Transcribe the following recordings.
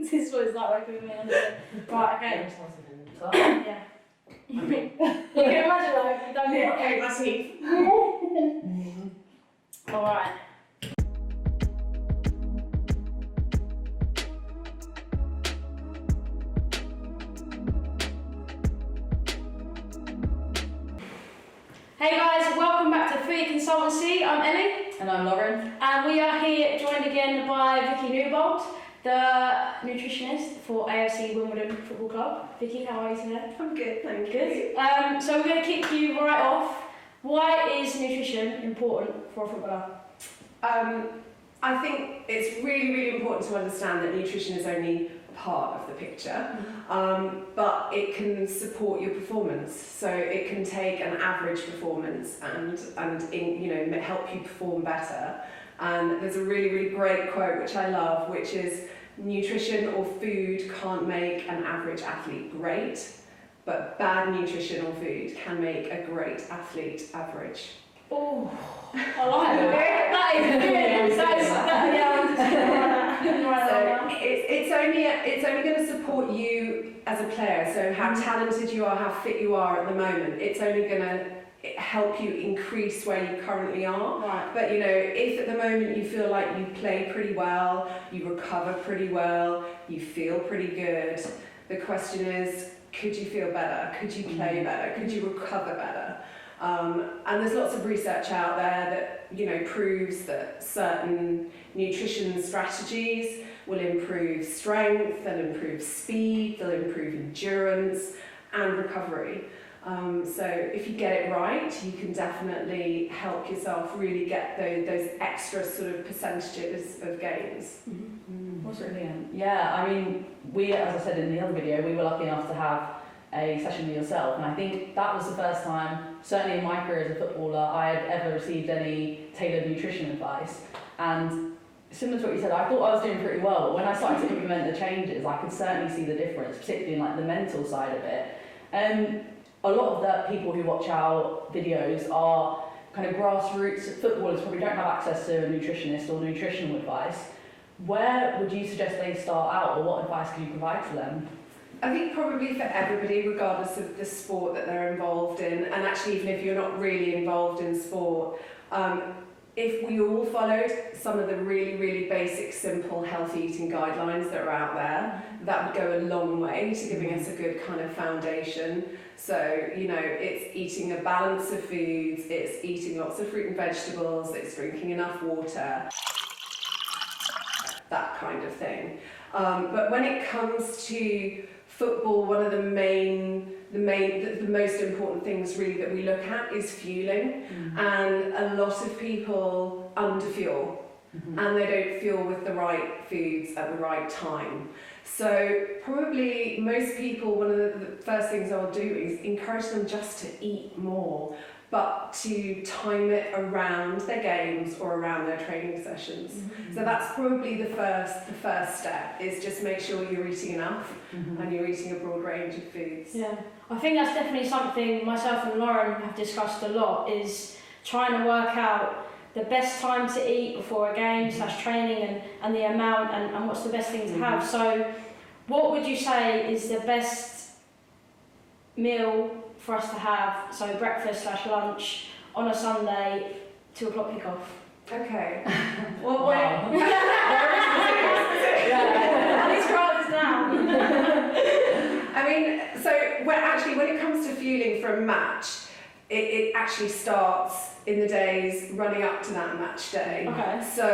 This is what it's like working with me. Right, okay. Yeah. You can imagine like you don't get Okay, my teeth. Alright. Hey guys, welcome back to Food Consultancy. I'm Ellie. And I'm Lauren. And we are here joined again by Vicky Newbold, the nutritionist for AFC Wimbledon Football Club. Vicky, how are you today? I'm good, thank you. Good. So we're going to kick you right off. Why is nutrition important for a footballer? I think it's really, really important to understand that nutrition is only part of the picture, but it can support your performance. So it can take an average performance and help you perform better. And there's a really, really great quote which I love, which is, nutrition or food can't make an average athlete great, but bad nutrition or food can make a great athlete average. Oh, I like that. That is good. So it's only going to support you as a player. So how talented you are, how fit you are at the moment, it's only going to help you increase where you currently are. Right. But if at the moment you feel like you play pretty well, you recover pretty well, you feel pretty good, the question is, could you feel better? Could you play better? Could you recover better? And there's lots of research out there that proves that certain nutrition strategies will improve strength, they'll improve speed, they'll improve endurance and recovery. So if you get it right, you can definitely help yourself really get those extra sort of percentages of gains. That's brilliant. Yeah, I mean, we, as I said in the other video, we were lucky enough to have a session with yourself, and I think that was the first time, certainly in my career as a footballer, I had ever received any tailored nutrition advice. And similar to what you said, I thought I was doing pretty well, but when I started to implement the changes, I could certainly see the difference, particularly in like the mental side of it. A lot of the people who watch our videos are kind of grassroots footballers, probably don't have access to a nutritionist or nutritional advice. Where would you suggest they start out, or what advice could you provide to them? I think probably for everybody, regardless of the sport that they're involved in, and actually even if you're not really involved in sport, if we all followed some of the really, really basic, simple, healthy eating guidelines that are out there, that would go a long way to giving us a good kind of foundation. So, it's eating a balance of foods, it's eating lots of fruit and vegetables, it's drinking enough water, that kind of thing. But when it comes to football, one of the most important things really that we look at is fueling, and a lot of people underfuel, and they don't fuel with the right foods at the right time. So probably most people, one of the first things I'll do is encourage them just to eat more, but to time it around their games or around their training sessions. So that's probably the first step, is just make sure you're eating enough and you're eating a broad range of foods. Yeah, I think that's definitely something myself and Lauren have discussed a lot, is trying to work out the best time to eat before a game / training, and the amount and what's the best thing to have. So what would you say is the best meal for us to have, so breakfast / lunch on a Sunday, 2 o'clock kickoff? Okay. Well, wow. I need to write this down. I mean, so when it comes to fueling for a match, it actually starts in the days running up to that match day. Okay. So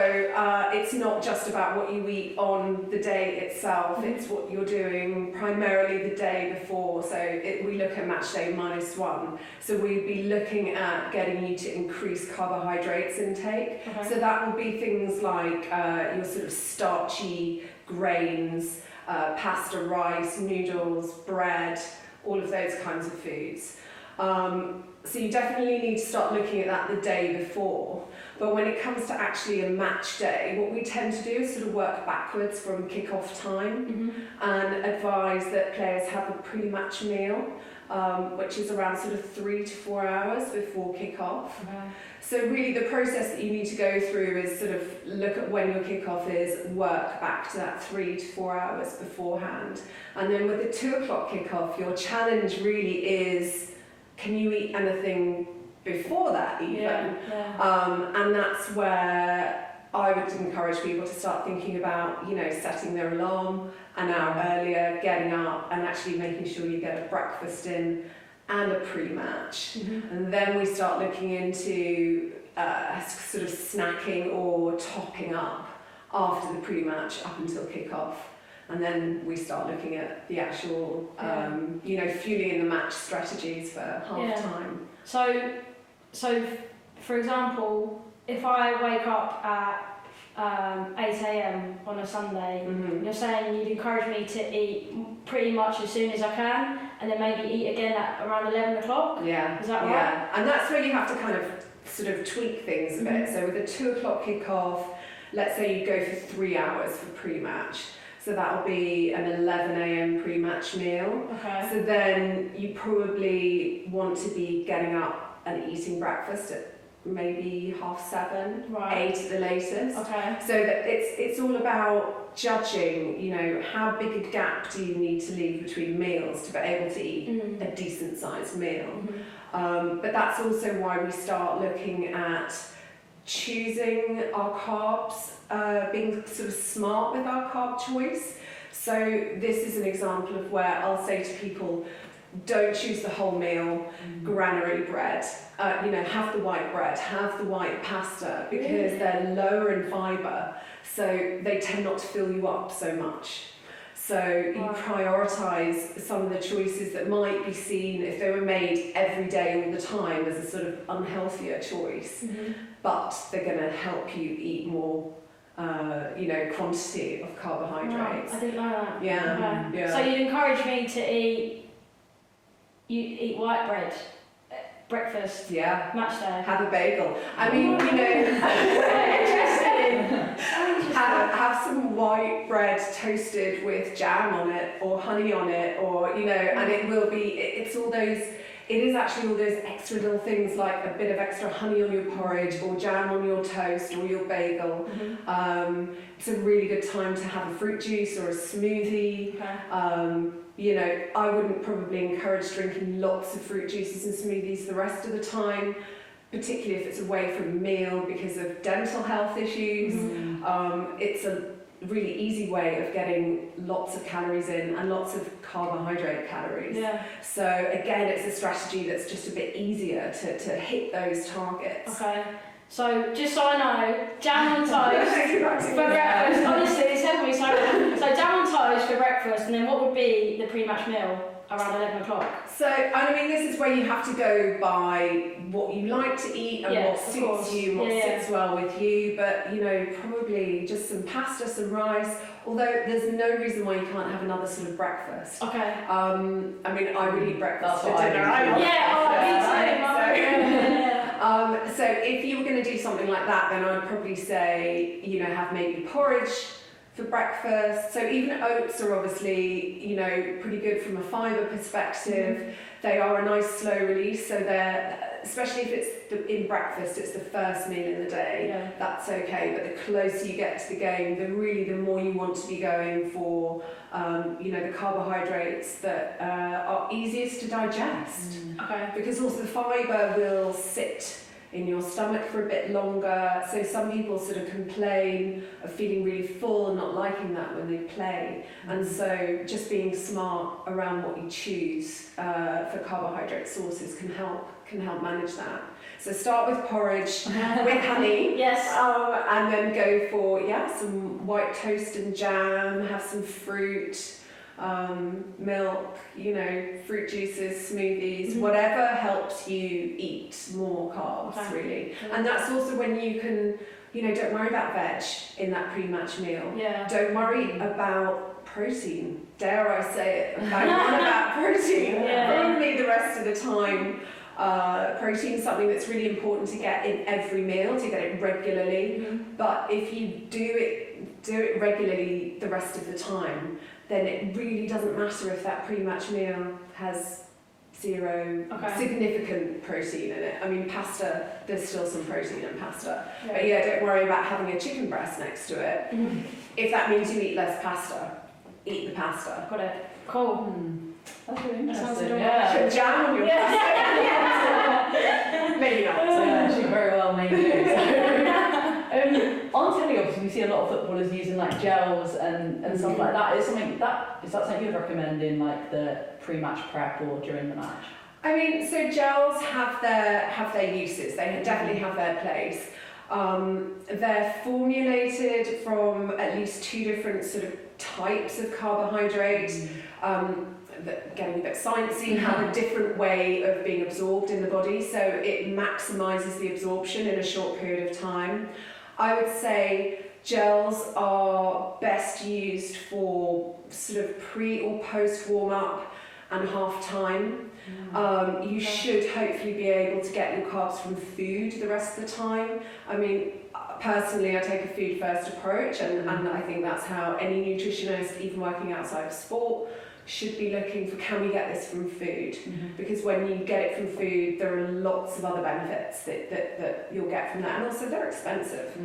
it's not just about what you eat on the day itself, it's what you're doing primarily the day before. So we look at match day -1. So we'd be looking at getting you to increase carbohydrates intake. Okay. So that will be things like your sort of starchy grains, pasta, rice, noodles, bread, all of those kinds of foods. So you definitely need to start looking at that the day before. But when it comes to actually a match day, what we tend to do is sort of work backwards from kick-off time and advise that players have a pre-match meal, which is around sort of 3 to 4 hours before kick-off. So really the process that you need to go through is sort of look at when your kick-off is, work back to that 3 to 4 hours beforehand. And then with the 2 o'clock kick-off, your challenge really is, can you eat anything before that even? And that's where I would encourage people to start thinking about, you know, setting their alarm an hour earlier, getting up and actually making sure you get a breakfast in and a pre-match. And then we start looking into sort of snacking or topping up after the pre-match up until kick-off. And then we start looking at the actual, you know, fueling in the match strategies for half-time. So, for example, if I wake up at 8 a.m. on a Sunday, you're saying you'd encourage me to eat pretty much as soon as I can, and then maybe eat again at around 11 o'clock? Yeah. Is that right? Yeah, and that's where you have to kind of sort of tweak things a bit. So with a 2 o'clock kick-off, let's say you go for 3 hours for pre-match. So that'll be an 11 a.m. pre-match meal. So then you probably want to be getting up and eating breakfast at maybe 7:30, 8 at the latest. So that it's all about judging, you know, how big a gap do you need to leave between meals to be able to eat a decent sized meal. But that's also why we start looking at choosing our carbs, being sort of smart with our carb choice. So this is an example of where I'll say to people, don't choose the whole meal, granary bread. You know, have the white bread, have the white pasta, because they're lower in fibre, so they tend not to fill you up so much. So you prioritise some of the choices that might be seen, if they were made every day all the time, as a sort of unhealthier choice, but they're going to help you eat more, you know, quantity of carbohydrates. I didn't know that. Yeah. So you'd encourage me to eat white bread, breakfast, match day. Have a bagel. I mean, you know, have some white bread toasted with jam on it or honey on it, or, you know, and it will be, it's all those, it is actually all those extra little things like a bit of extra honey on your porridge or jam on your toast or your bagel. It's a really good time to have a fruit juice or a smoothie. You know, I wouldn't probably encourage drinking lots of fruit juices and smoothies the rest of the time, particularly if it's away from a meal because of dental health issues. It's a really easy way of getting lots of calories in and lots of carbohydrate calories. So again, it's a strategy that's just a bit easier to hit those targets. So just so I know, jam on toast for breakfast. Honestly, it's helping me so much. So jam on toast for breakfast, and then what would be the pre-match meal around 11 o'clock? So I mean, this is where you have to go by what you like to eat and what suits you, and what sits well with you. But you know, probably just some pasta, some rice. Although there's no reason why you can't have another sort of breakfast. I mean, I would eat breakfast for dinner. So if you were going to do something like that, then I would probably say, you know, have maybe porridge for breakfast. So even oats are obviously, you know, pretty good from a fibre perspective. They are a nice slow release, so they're, especially if it's in breakfast, it's the first meal in the day, that's okay. But the closer you get to the game, the more you want to be going for, you know, the carbohydrates that are easiest to digest. Because also the fibre will sit in your stomach for a bit longer. So some people sort of complain of feeling really full and not liking that when they play. And so just being smart around what you choose for carbohydrate sources can help manage that. So start with porridge with honey. And then go for some white toast and jam, have some fruit, milk, you know, fruit juices, smoothies, whatever helps you eat more carbs, really. And that's also when you can, you know, don't worry about veg in that pre-match meal. Don't worry about protein. Dare I say it? I'm on about protein. Probably the rest of the time. Protein is something that's really important to get in every meal, to get it regularly. But if you do it regularly the rest of the time, then it really doesn't matter if that pre-match meal has zero significant protein in it. I mean, pasta, there's still some protein in pasta. But don't worry about having a chicken breast next to it. If that means you eat less pasta, eat the pasta. Got it. Cool. That's really interesting. Sounds Put jam on your pasta. Maybe not. She very well may do. On telly, obviously, we see a lot of footballers using like gels and stuff like that. Is that something you would recommend in like the pre-match prep or during the match? I mean, so gels have their uses. They definitely have their place. They're formulated from at least 2 different sort of types of carbohydrate. Getting a bit sciencey, have a different way of being absorbed in the body, so it maximises the absorption in a short period of time. I would say gels are best used for sort of pre or post warm-up and half-time. You should hopefully be able to get your carbs from food the rest of the time. I mean, personally, I take a food first approach, and I think that's how any nutritionist, even working outside of sport, should be looking for, can we get this from food? Because when you get it from food, there are lots of other benefits that you'll get from that, and also they're expensive.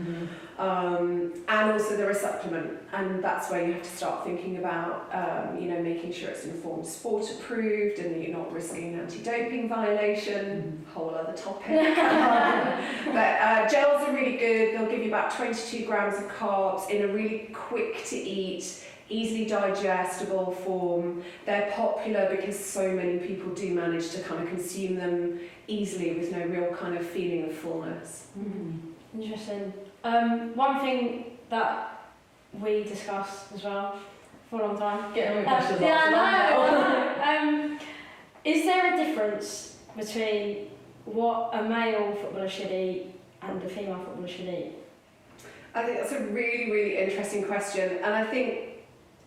And also they're a supplement, and that's where you have to start thinking about making sure it's informed sport approved and that you're not risking an anti-doping violation, whole other topic. But gels are really good. They'll give you about 22 grams of carbs in a really quick to eat, easily digestible form. They're popular because so many people do manage to kind of consume them easily with no real kind of feeling of fullness. Interesting. One thing that we discussed as well for a long time. Getting all questions I know. Is there a difference between what a male footballer should eat and a female footballer should eat? I think that's a really, really interesting question, and I think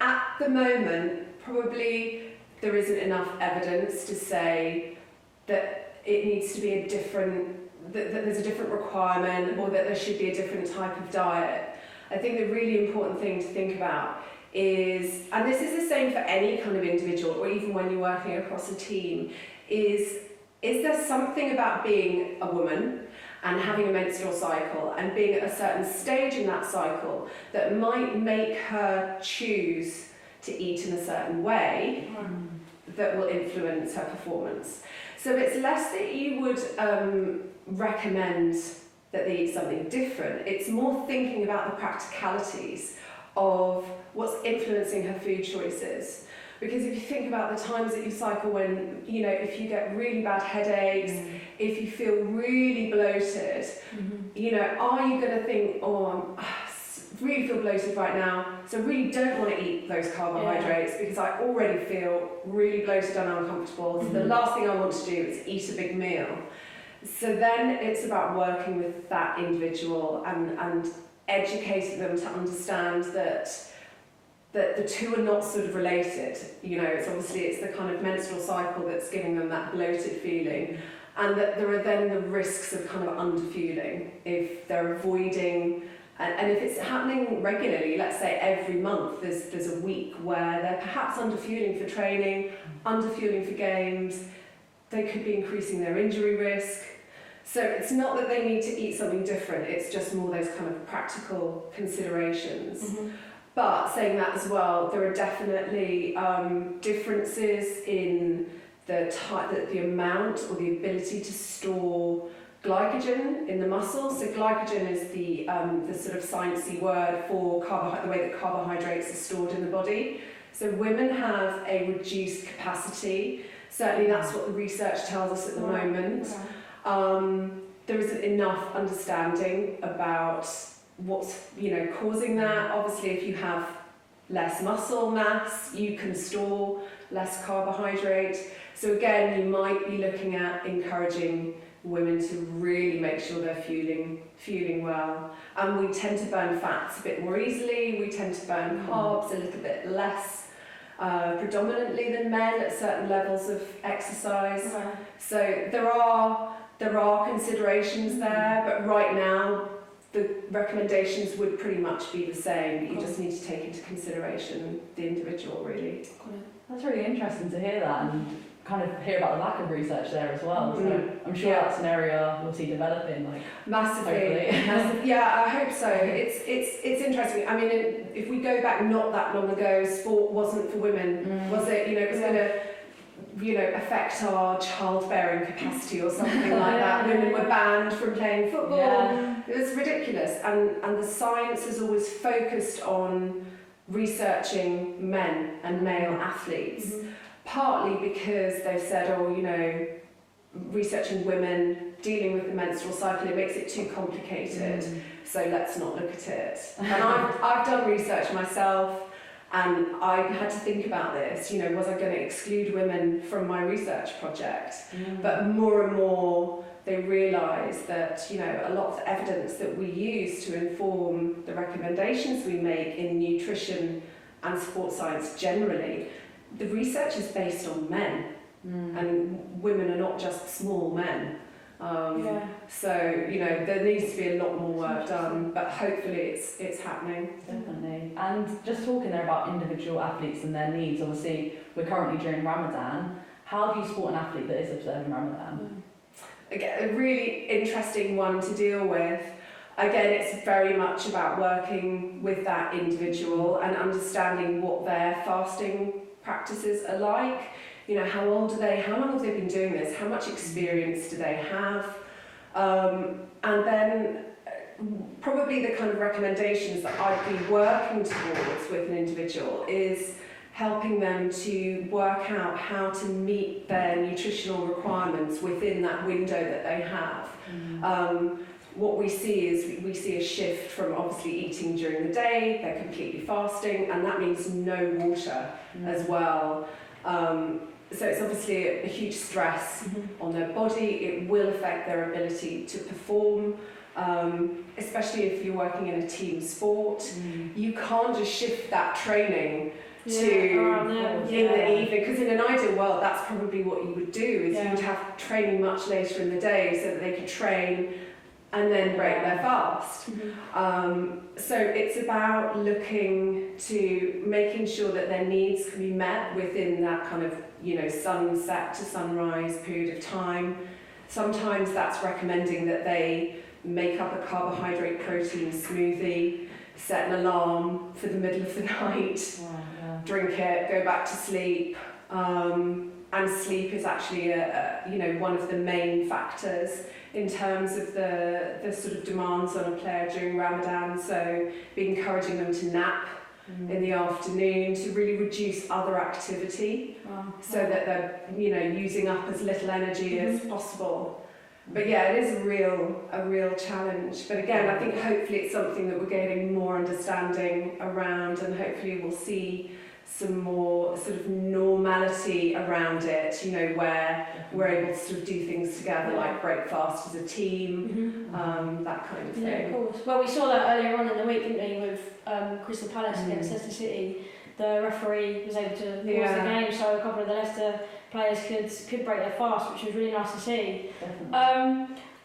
at the moment, probably there isn't enough evidence to say that it needs to be a different, that there's a different requirement or that there should be a different type of diet. I think the really important thing to think about is, and this is the same for any kind of individual or even when you're working across a team, is there something about being a woman and having a menstrual cycle and being at a certain stage in that cycle that might make her choose to eat in a certain way that will influence her performance. So it's less that you would recommend that they eat something different. It's more thinking about the practicalities of what's influencing her food choices. Because if you think about the times that you cycle when, if you get really bad headaches, if you feel really bloated, are you going to think, I really feel bloated right now, so I really don't want to eat those carbohydrates because I already feel really bloated and uncomfortable. So the last thing I want to do is eat a big meal. So then it's about working with that individual and educating them to understand that the two are not sort of related. It's the kind of menstrual cycle that's giving them that bloated feeling, and that there are then the risks of kind of underfueling if they're avoiding, and if it's happening regularly, let's say every month there's a week where they're perhaps underfueling for training, underfueling for games, they could be increasing their injury risk. So it's not that they need to eat something different, it's just more those kind of practical considerations. But saying that as well, there are definitely differences in the amount or the ability to store glycogen in the muscle. So glycogen is the sort of sciencey word for the way that carbohydrates are stored in the body. So women have a reduced capacity. Certainly that's what the research tells us at the moment. There isn't enough understanding about what's causing that. Obviously, if you have less muscle mass, you can store less carbohydrate. So again, you might be looking at encouraging women to really make sure they're fueling well. And we tend to burn fats a bit more easily, we tend to burn carbs a little bit less predominantly than men at certain levels of exercise. Okay. So there are considerations there, but right now the recommendations would pretty much be the same. You just need to take into consideration the individual, really. That's really interesting to hear that, and kind of hear about the lack of research there as well. So I'm sure that's an area we'll see developing, like Massively. Yeah, I hope so. It's interesting. I mean, if we go back not that long ago, sport wasn't for women, was it? You know, it was going to, you know, affect our childbearing capacity or something like that. Women were banned from playing football. Yeah. It was ridiculous. And the science has always focused on researching men and male athletes. Partly because they've said, oh, you know, researching women, dealing with the menstrual cycle, it makes it too complicated, so let's not look at it. And I've done research myself, and I had to think about this, you know, was I going to exclude women from my research project? But more and more they realise that, you know, a lot of the evidence that we use to inform the recommendations we make in nutrition and sports science generally, the research is based on men, and women are not just small men. So, you know, there needs to be a lot more work done, but hopefully it's happening. Definitely. And just talking there about individual athletes and their needs, obviously we're currently during Ramadan. How do you support an athlete that is observing Ramadan? Again, a really interesting one to deal with. Again, it's very much about working with that individual and understanding what their fasting practices are like. You know, how old are they? How long have they been doing this? How much experience do they have? And then probably the kind of recommendations that I'd be working towards with an individual is helping them to work out how to meet their nutritional requirements within that window that they have. What we see is we see a shift from obviously eating during the day, they're completely fasting, and that means no water as well. So it's obviously a huge stress on their body. It will affect their ability to perform, especially if you're working in a team sport. You can't just shift that training in the evening, because in an ideal world that's probably what you would do, is you would have training much later in the day so that they could train and then break their fast. So it's about looking to making sure that their needs can be met within that kind of, you know, sunset to sunrise period of time. Sometimes that's recommending that they make up a carbohydrate protein smoothie, set an alarm for the middle of the night, drink it, go back to sleep. And sleep is actually you know, one of the main factors in terms of the sort of demands on a player during Ramadan. So be encouraging them to nap in the afternoon, to really reduce other activity, so that they're, you know, using up as little energy as possible. But yeah, it is a real challenge. But again, I think hopefully it's something that we're getting more understanding around, and hopefully we'll see some more sort of normality around it, you know, where we're able to sort of do things together, like break fast as a team, that kind of thing. Yeah, of course. Well, we saw that earlier on in the week, didn't we, with Crystal Palace against Leicester City. The referee was able to pause the game, so a couple of the Leicester players could break their fast, which was really nice to see.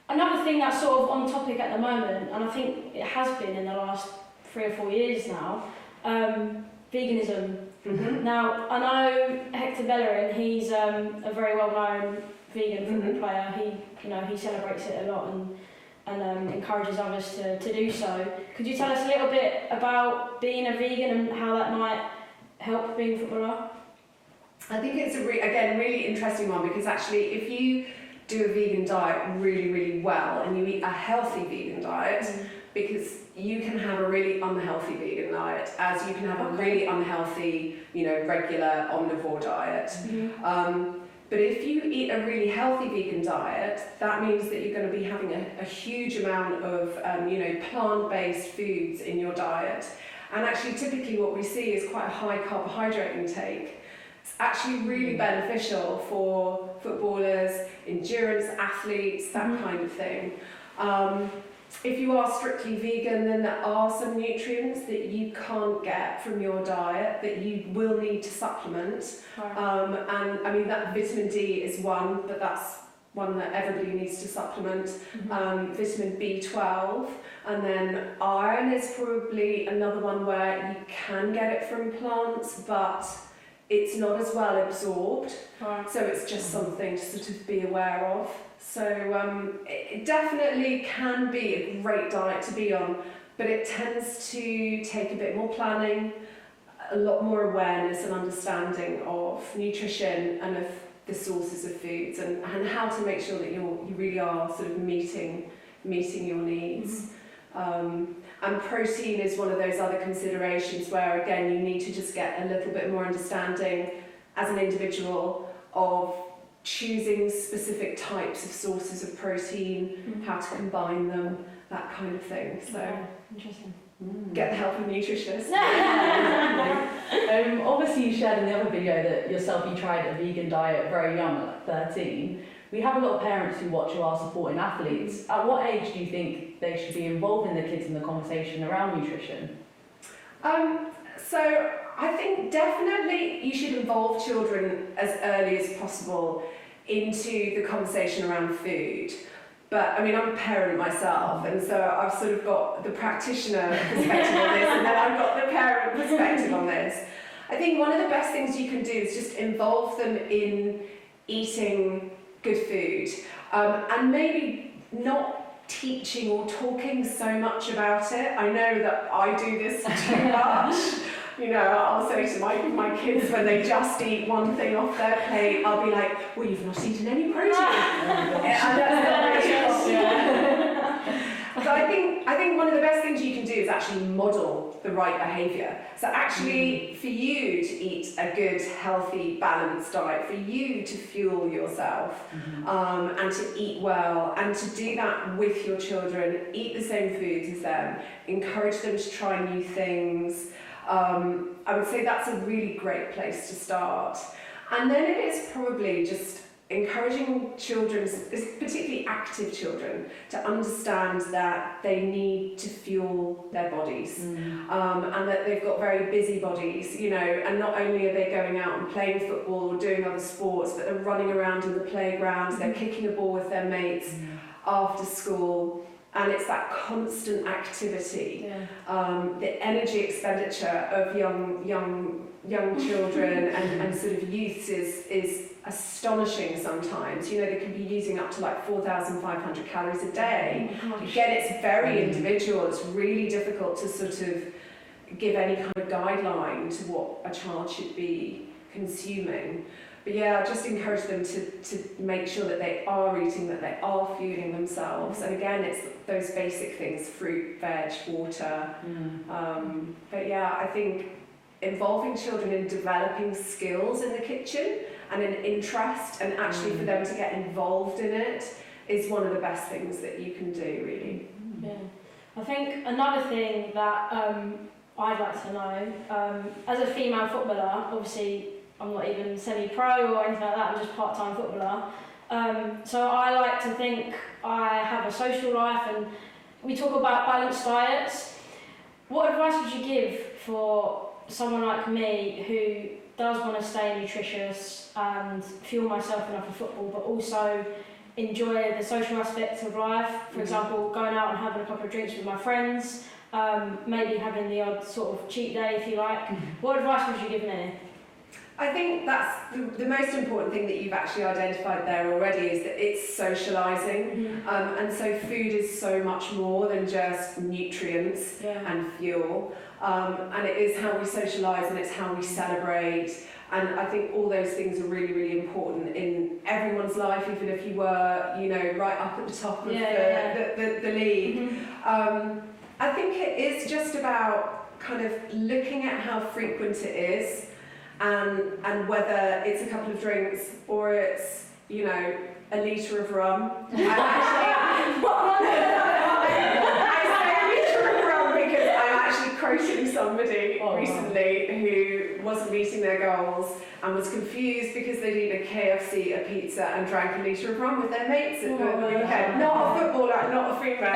Another thing that's sort of on topic at the moment, and I think it has been in the last 3 or 4 years now, veganism. Now, I know Hector Bellerin, he's a very well-known vegan football player. He celebrates it a lot and encourages others to do so. Could you tell us a little bit about being a vegan and how that might help being a footballer? I think it's a really interesting one, because actually if you do a vegan diet really, really well and you eat a healthy vegan diet, because you can have a really unhealthy vegan diet as you can have a really unhealthy, you know, regular omnivore diet. But if you eat a really healthy vegan diet, that means that you're going to be having a huge amount of, you know, plant-based foods in your diet. And actually, typically what we see is quite a high carbohydrate intake. It's actually really beneficial for footballers, endurance athletes, that kind of thing. If you are strictly vegan, then there are some nutrients that you can't get from your diet that you will need to supplement. And I mean, that vitamin D is one, but that's one that everybody needs to supplement. Vitamin B12, and then iron is probably another one where you can get it from plants, but it's not as well absorbed. So it's just something to sort of be aware of. So it definitely can be a great diet to be on, but it tends to take a bit more planning, a lot more awareness and understanding of nutrition and of the sources of foods, and how to make sure that you really are sort of meeting your needs. And protein is one of those other considerations where, again, you need to just get a little bit more understanding as an individual of choosing specific types of sources of protein, how to combine them, that kind of thing. So interesting. Get the help of a nutritionist. Obviously, you shared in the other video that you tried a vegan diet very young, at like 13. We have a lot of parents who watch who are supporting athletes. At what age do you think they should be involving the kids in the conversation around nutrition? So I think definitely you should involve children as early as possible into the conversation around food. But I mean, I'm a parent myself, and so I've sort of got the practitioner perspective on this, and then I've got the parent perspective on this. I think one of the best things you can do is just involve them in eating good food, and maybe not teaching or talking so much about it. I know that I do this too much. You know, I'll say to my kids when they just eat one thing off their plate, I'll be like, well, you've not eaten any protein. And that's not really So I think one of the best things you can do is actually model the right behaviour. So actually, for you to eat a good, healthy, balanced diet, for you to fuel yourself, and to eat well, and to do that with your children, eat the same foods as them, encourage them to try new things. I would say that's a really great place to start. And then it is probably just encouraging children, particularly active children, to understand that they need to fuel their bodies, and that they've got very busy bodies, you know, and not only are they going out and playing football or doing other sports, but they're running around in the playgrounds, they're kicking a ball with their mates after school. And it's that constant activity, the energy expenditure of young children and sort of youths is astonishing sometimes. You know, they can be using up to like 4,500 calories a day. Again, it's very individual. It's really difficult to sort of give any kind of guideline to what a child should be consuming. But yeah, just encourage them to make sure that they are eating, that they are fueling themselves. And again, it's those basic things, fruit, veg, water. But yeah, I think involving children in developing skills in the kitchen and an interest, and actually for them to get involved in it, is one of the best things that you can do, really. Yeah. I think another thing that I'd like to know, as a female footballer, obviously I'm not even semi-pro or anything like that, I'm just part-time footballer. So I like to think I have a social life, and we talk about balanced diets. What advice would you give for someone like me who does want to stay nutritious and fuel myself enough for football, but also enjoy the social aspects of life? For example, going out and having a couple of drinks with my friends, maybe having the odd sort of cheat day if you like. What advice would you give me? I think that's the most important thing that you've actually identified there already, is that it's socialising. And so food is so much more than just nutrients and fuel. And it is how we socialise, and it's how we celebrate. And I think all those things are really, really important in everyone's life, even if you were, you know, right up at the top of the league. I think it is just about kind of looking at how frequent it is, and whether it's a couple of drinks or it's, you know, a litre of rum. I say a litre of rum because I'm actually quoting somebody recently who wasn't meeting their goals and was confused because they'd eaten a KFC, a pizza, and drank a litre of rum with their mates at the weekend. Not a footballer, not a female.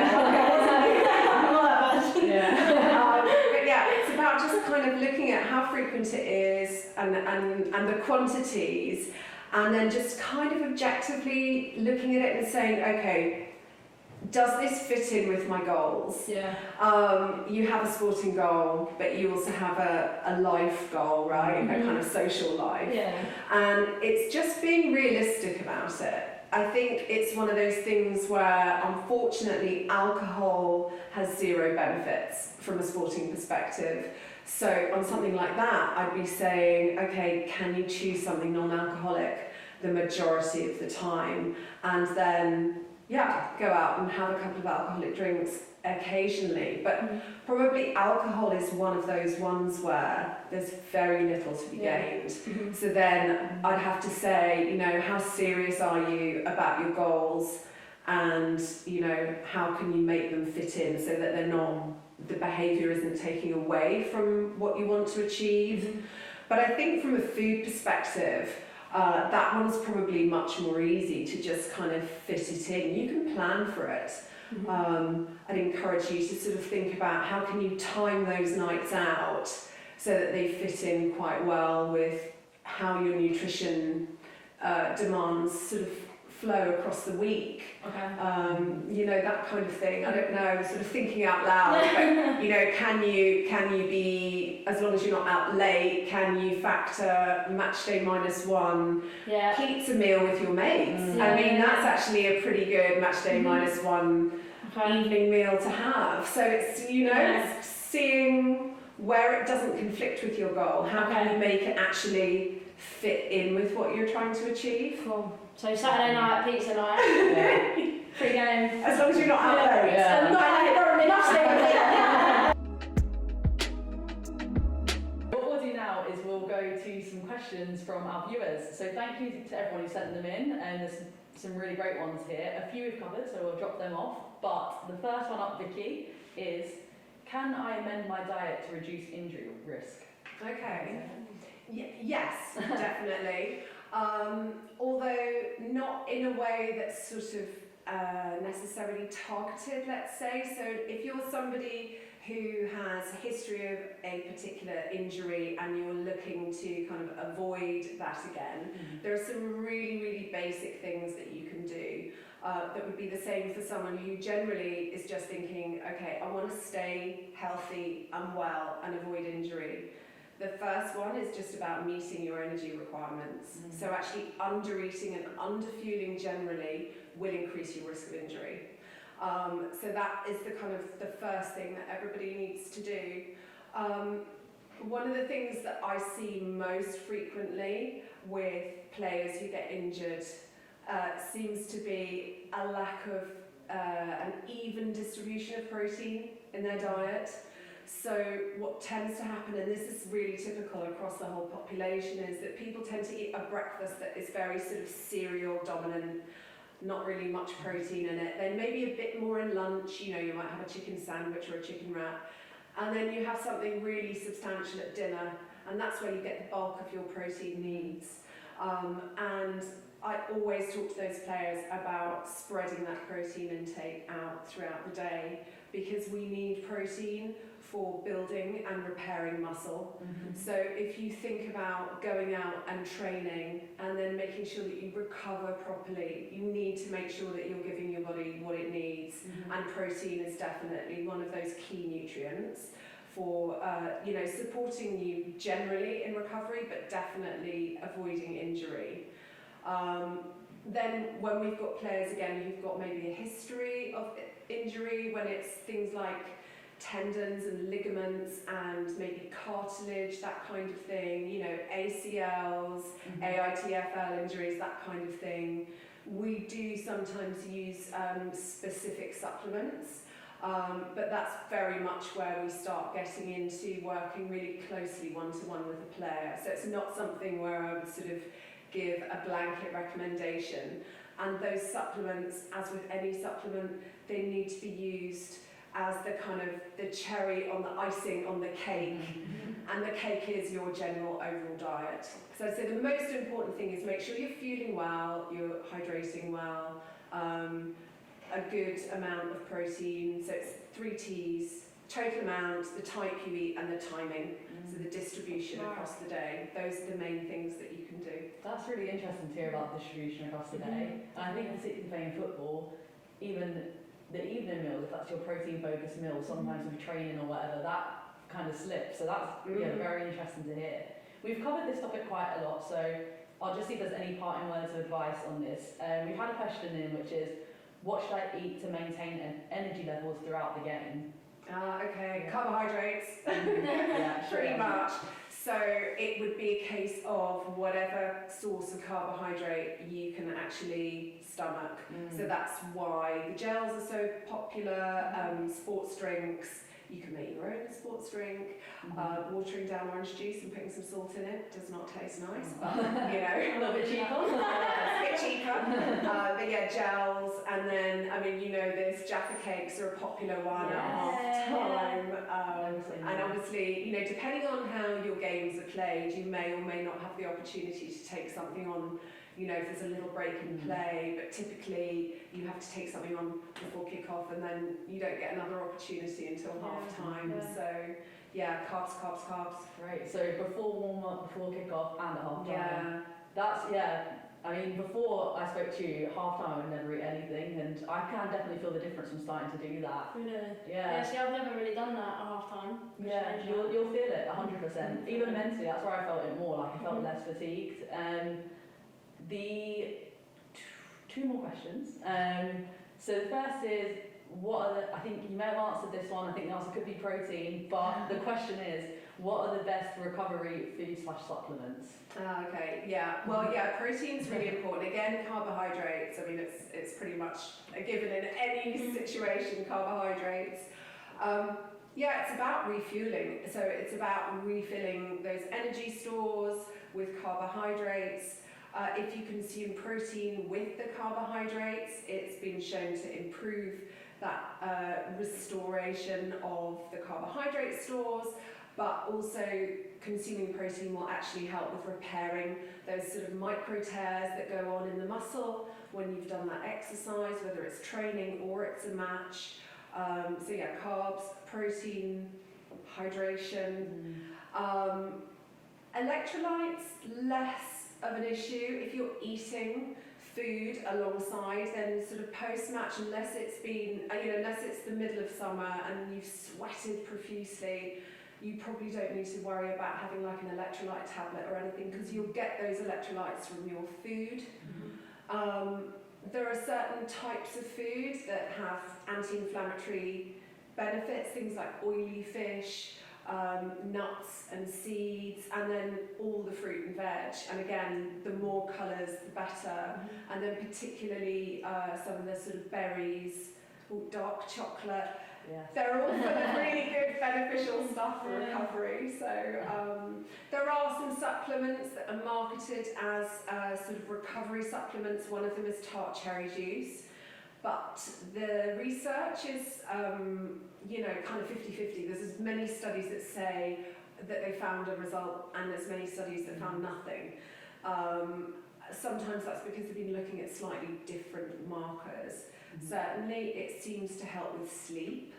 But yeah, it's about just kind of looking at how frequent it is and the quantities, and then just kind of objectively looking at it and saying, okay, does this fit in with my goals? Yeah. You have a sporting goal, but you also have a life goal, right? A kind of social life. Yeah. And it's just being realistic about it. I think it's one of those things where, unfortunately, alcohol has zero benefits from a sporting perspective. So on something like that, I'd be saying, okay, can you choose something non-alcoholic the majority of the time? And then, yeah, go out and have a couple of alcoholic drinks occasionally. But probably alcohol is one of those ones where there's very little to be gained. So then I'd have to say, you know, how serious are you about your goals, and, you know, how can you make them fit in so that they're not, the behaviour isn't taking away from what you want to achieve. But I think from a food perspective, that one's probably much more easy to just kind of fit it in. You can plan for it. I'd encourage you to sort of think about how can you time those nights out so that they fit in quite well with how your nutrition demands sort of flow across the week. You know, that kind of thing. I don't know, sort of thinking out loud, but, you know, can you be, as long as you're not out late, can you factor match day -1 pizza meal with your mates? I mean, that's actually a pretty good match day -1 evening meal to have. So it's, you know, it's seeing where it doesn't conflict with your goal. How can you make it actually fit in with what you're trying to achieve? Cool. So Saturday night, pizza night, free game. As long as you're not out late. What we'll do now is we'll go to some questions from our viewers. So thank you to everyone who sent them in, and there's some really great ones here. A few we've covered, so we'll drop them off. But the first one up, Vicky, is, can I amend my diet to reduce injury risk? Okay. Yes, definitely. Although not in a way that's sort of necessarily targeted, let's say. So if you're somebody who has a history of a particular injury and you're looking to kind of avoid that again, there are some really, really basic things that you can do that would be the same for someone who generally is just thinking, okay, I want to stay healthy and well and avoid injury. The first one is just about meeting your energy requirements. So actually under-eating and under-fueling generally will increase your risk of injury. So that is the kind of the first thing that everybody needs to do. One of the things that I see most frequently with players who get injured seems to be a lack of an even distribution of protein in their diet. So what tends to happen, and this is really typical across the whole population, is that people tend to eat a breakfast that is very sort of cereal dominant, not really much protein in it. Then maybe a bit more in lunch, you know, you might have a chicken sandwich or a chicken wrap. And then you have something really substantial at dinner, and that's where you get the bulk of your protein needs. And I always talk to those players about spreading that protein intake out throughout the day, because we need protein for building and repairing muscle. So if you think about going out and training and then making sure that you recover properly, you need to make sure that you're giving your body what it needs. And protein is definitely one of those key nutrients for you know, supporting you generally in recovery, but definitely avoiding injury. Then when we've got players again who've got maybe a history of injury, when it's things like tendons and ligaments and maybe cartilage, that kind of thing, you know, ACLs, AITFL injuries, that kind of thing. We do sometimes use specific supplements, but that's very much where we start getting into working really closely one-to-one with the player. So it's not something where I would sort of give a blanket recommendation. And those supplements, as with any supplement, they need to be used as the kind of the cherry on the icing on the cake and the cake is your general overall diet. So I'd say the most important thing is make sure you're fueling well, you're hydrating well, a good amount of protein, so it's 3 T's, total amount, the type you eat, and the timing, so the distribution across the day. Those are the main things that you can do. That's really interesting to hear about distribution across the day. And I think particularly playing football, even the evening meals, if that's your protein-focused meal, sometimes with training or whatever, that kind of slips. So that's very interesting to hear. We've covered this topic quite a lot, so I'll just see if there's any parting words of advice on this. We've had a question in which is, what should I eat to maintain energy levels throughout the game? Okay, carbohydrates, Yeah, pretty much. So it would be a case of whatever source of carbohydrate you can actually stomach. So that's why the gels are so popular, sports drinks. You can make your own sports drink. Watering down orange juice and putting some salt in it does not taste nice, but you know, A little bit cheaper. a bit cheaper. But yeah, gels, and then I mean, you know, this Jaffa cakes are a popular one at half time. And obviously, you know, depending on how your games are played, you may or may not have the opportunity to take something on. You know, if there's a little break in play, but typically you have to take something on before kick-off, and then you don't get another opportunity until half-time. So, yeah, carbs. Great. So before warm-up, before kick-off, and at half-time. Yeah. That's, I mean, before I spoke to you, at half-time I would never eat anything, and I can definitely feel the difference from starting to do that. Really? Yeah. See, I've never really done that at half time. Yeah, you'll feel it 100%. Even mentally, that's where I felt it more, like I felt less fatigued. The two more questions. So the first is, I think you may have answered this one, I think the answer could be protein, but the question is, what are the best recovery food/supplements? Okay, yeah. Well, yeah, protein's really important. Again, carbohydrates, I mean, it's pretty much a given in any situation, carbohydrates. Yeah, it's about refueling. So it's about refilling those energy stores with carbohydrates. If you consume protein with the carbohydrates, it's been shown to improve that restoration of the carbohydrate stores, but also consuming protein will actually help with repairing those sort of micro tears that go on in the muscle when you've done that exercise, whether it's training or it's a match. So yeah, carbs, protein, hydration. Electrolytes, less of an issue. If you're eating food alongside, then sort of post-match, unless it's been, unless it's the middle of summer and you've sweated profusely, you probably don't need to worry about having like an electrolyte tablet or anything, because you'll get those electrolytes from your food. There are certain types of food that have anti-inflammatory benefits, things like oily fish, nuts and seeds, and then all the fruit and veg. And again, the more colours, the better. And then particularly some of the sort of berries, dark chocolate. Yes. They're all full of really good beneficial stuff for recovery. So there are some supplements that are marketed as sort of recovery supplements. One of them is tart cherry juice. But the research is, kind of 50-50. There's as many studies that say that they found a result, and there's many studies that found nothing. Sometimes that's because they've been looking at slightly different markers. Certainly, it seems to help with sleep.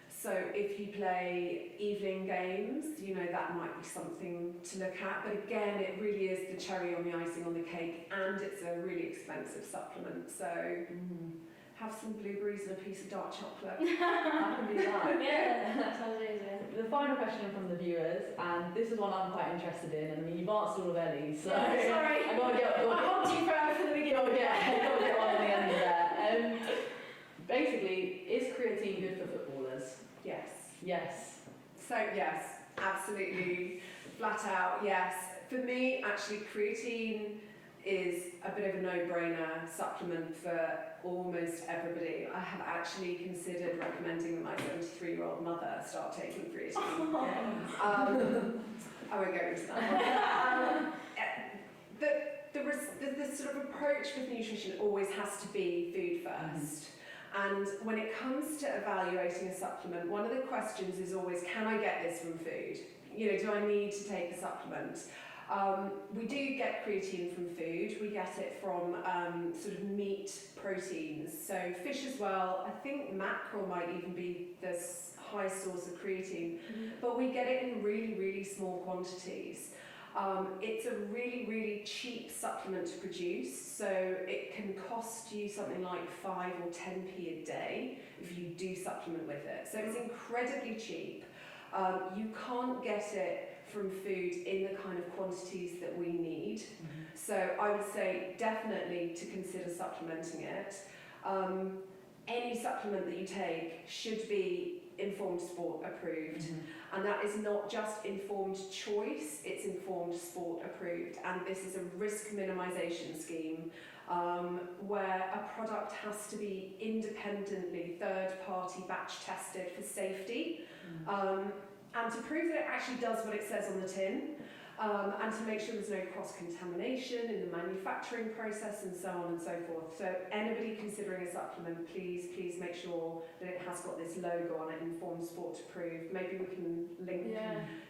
So if you play evening games, that might be something to look at. But again, it really is the cherry on the icing on the cake, and it's a really expensive supplement. So have some blueberries and a piece of dark chocolate. I can do that. Yeah, that sounds amazing. The final question from the viewers, and this is one I'm quite interested in. I mean, you've answered all of Ellie's, so Yeah, sorry. I gotta get you forever for the beginning. gotta get one at the end there. Basically, is creatine good for footballers? Yes. Yes. So yes, absolutely, flat out, yes. For me, actually, creatine is a bit of a no-brainer supplement for almost everybody. I have actually considered recommending that my 73-year-old mother start taking creatine. I won't go into that one. The sort of approach with nutrition always has to be food first. And when it comes to evaluating a supplement, one of the questions is always, can I get this from food? do I need to take a supplement? We do get creatine from food. We get it from sort of meat proteins. So fish as well. I think mackerel might even be the high source of creatine. But we get it in really, really small quantities. It's a really, really cheap supplement to produce. So it can cost you something like 5 or 10p a day if you do supplement with it. So it's incredibly cheap. You can't get it from food in the kind of quantities that we need. So I would say definitely to consider supplementing it. Any supplement that you take should be Informed Sport approved, and that is not just informed choice, it's Informed Sport approved, and this is a risk minimisation scheme where a product has to be independently third-party batch tested for safety, and to prove that it actually does what it says on the tin, and to make sure there's no cross-contamination in the manufacturing process and so on and so forth. So anybody considering a supplement, please make sure that it has got this logo on it, Informed Sport approved. Maybe we can link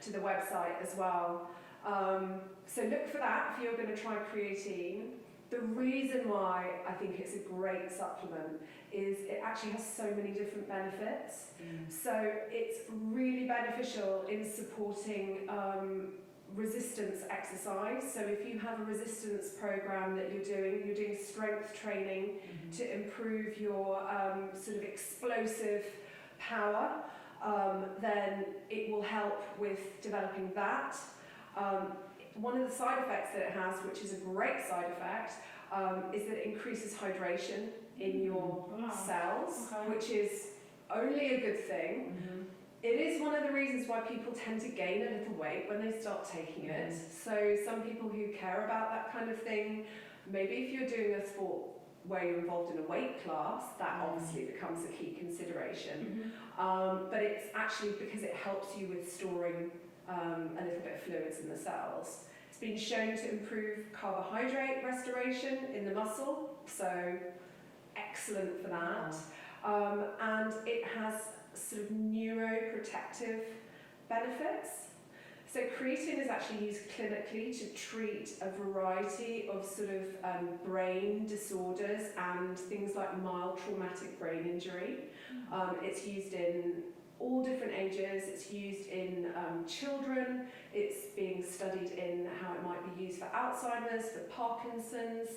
to the website as well. So look for that if you're going to try creatine. The reason why I think it's a great supplement is it actually has so many different benefits. So it's really beneficial in supporting resistance exercise. So if you have a resistance program that you're doing strength training to improve your sort of explosive power, then it will help with developing that. One of the side effects that it has, which is a great side effect, is that it increases hydration in your cells, which is only a good thing. It is one of the reasons why people tend to gain a little weight when they start taking it. So some people who care about that kind of thing, maybe if you're doing a sport where you're involved in a weight class, that obviously becomes a key consideration. But it's actually because it helps you with storing a little bit of fluids in the cells. It's been shown to improve carbohydrate restoration in the muscle, so excellent for that. And it has sort of neuroprotective benefits. So creatine is actually used clinically to treat a variety of sort of brain disorders and things like mild traumatic brain injury. It's used in all different ages. It's used in children. It's being studied in how it might be used for Alzheimer's, for Parkinson's.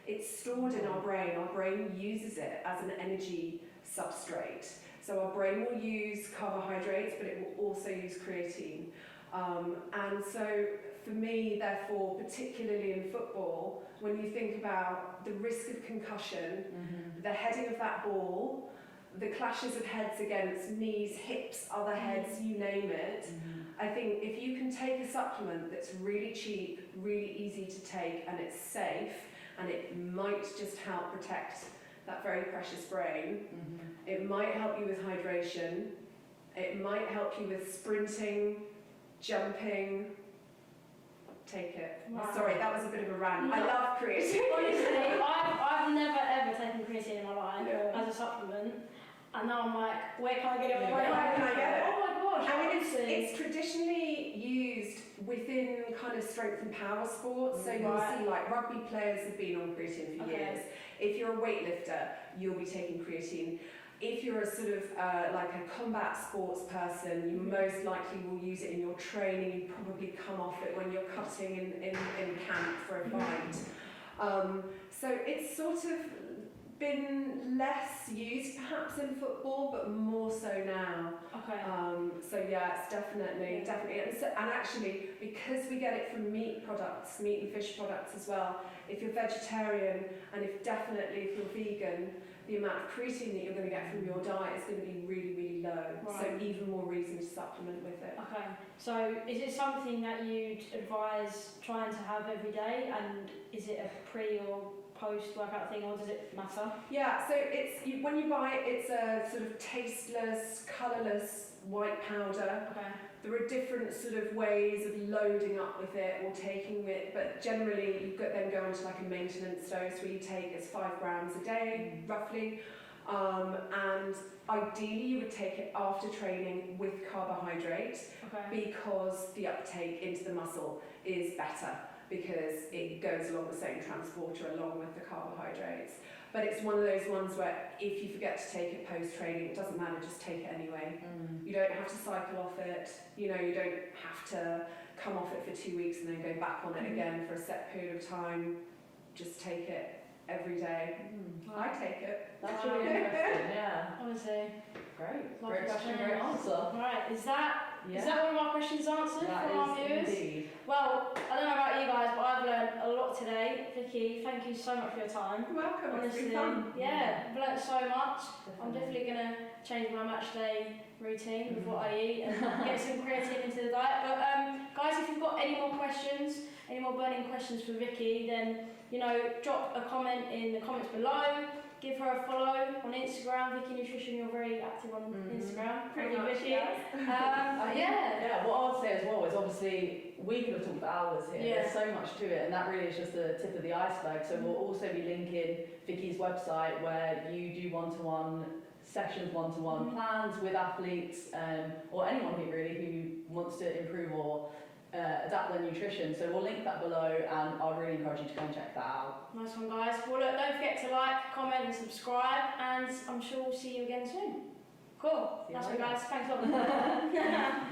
It's stored in our brain. Our brain uses it as an energy substrate. So our brain will use carbohydrates, but it will also use creatine. And so for me, therefore, particularly in football, when you think about the risk of concussion, the heading of that ball, the clashes of heads against knees, hips, other heads, you name it, I think if you can take a supplement that's really cheap, really easy to take, and it's safe, and it might just help protect that very precious brain. It might help you with hydration. It might help you with sprinting, jumping. Take it. Wow. Sorry, that was a bit of a rant. No. I love creatine. Honestly, I've never ever taken creatine in my life as a supplement. And now I'm like, where can I get it? Where can I get it? Oh my gosh, I mean, it's traditionally used within kind of strength and power sports. So you'll see like rugby players have been on creatine for years. If you're a weightlifter, you'll be taking creatine. If you're a sort of like a combat sports person, you most likely will use it in your training. You probably come off it when you're cutting in camp for a fight. So it's sort of been less used perhaps in football, but more so now. So yeah, it's definitely. And actually, because we get it from meat and fish products as well, if you're vegetarian and if you're vegan, the amount of creatine that you're going to get from your diet is going to be really, really low. So even more reason to supplement with it. So is it something that you'd advise trying to have every day, and is it a pre or post-workout thing, or does it matter? Yeah, so when you buy it, it's a sort of tasteless, colourless white powder. There are different sort of ways of loading up with it or taking it, but generally you then go onto like a maintenance dose where you take 5 grams a day, roughly. And ideally you would take it after training with carbohydrate Okay. because the uptake into the muscle is better because it goes along the same transporter along with the carbohydrates. But it's one of those ones where if you forget to take it post-training, it doesn't matter, just take it anyway. You don't have to cycle off it, you know, you don't have to come off it for 2 weeks and then go back on it again for a set period of time. Just take it every day. I take it. That's really interesting, yeah. Honestly. Great. Lovely Great question, experience. great answer. Right, is that Yeah. one of our questions answered That from our is viewers? indeed. Well, I don't know about you guys, but I've learned a lot today. Vicky, thank you so much for your time. You're welcome, it's Honestly, been fun. yeah, I've learned so much. I'm definitely going to change my match day routine with what I eat and get some creatine into the diet. But guys, if you've got any more questions, any more burning questions for Vicky, then, you know, drop a comment in the comments below. Give her a follow on Instagram, Vicky Nutrition. You're very active on Instagram. Pretty Thank you, much, Vicky. yes. Yeah. Yeah, what I would say as well is obviously we could have talked for hours here. Yeah. There's so much to it, and that really is just the tip of the iceberg. So we'll also be linking Vicky's website where you do one-to-one sessions, one-to-one plans with athletes or anyone who really wants to improve or adapt their nutrition. So we'll link that below, and I'll really encourage you to go and check that out. Nice one, guys. Well, look, don't forget to like, comment, and subscribe, and I'm sure we'll see you again soon. Cool. See you That's it, later. guys. Thanks a lot.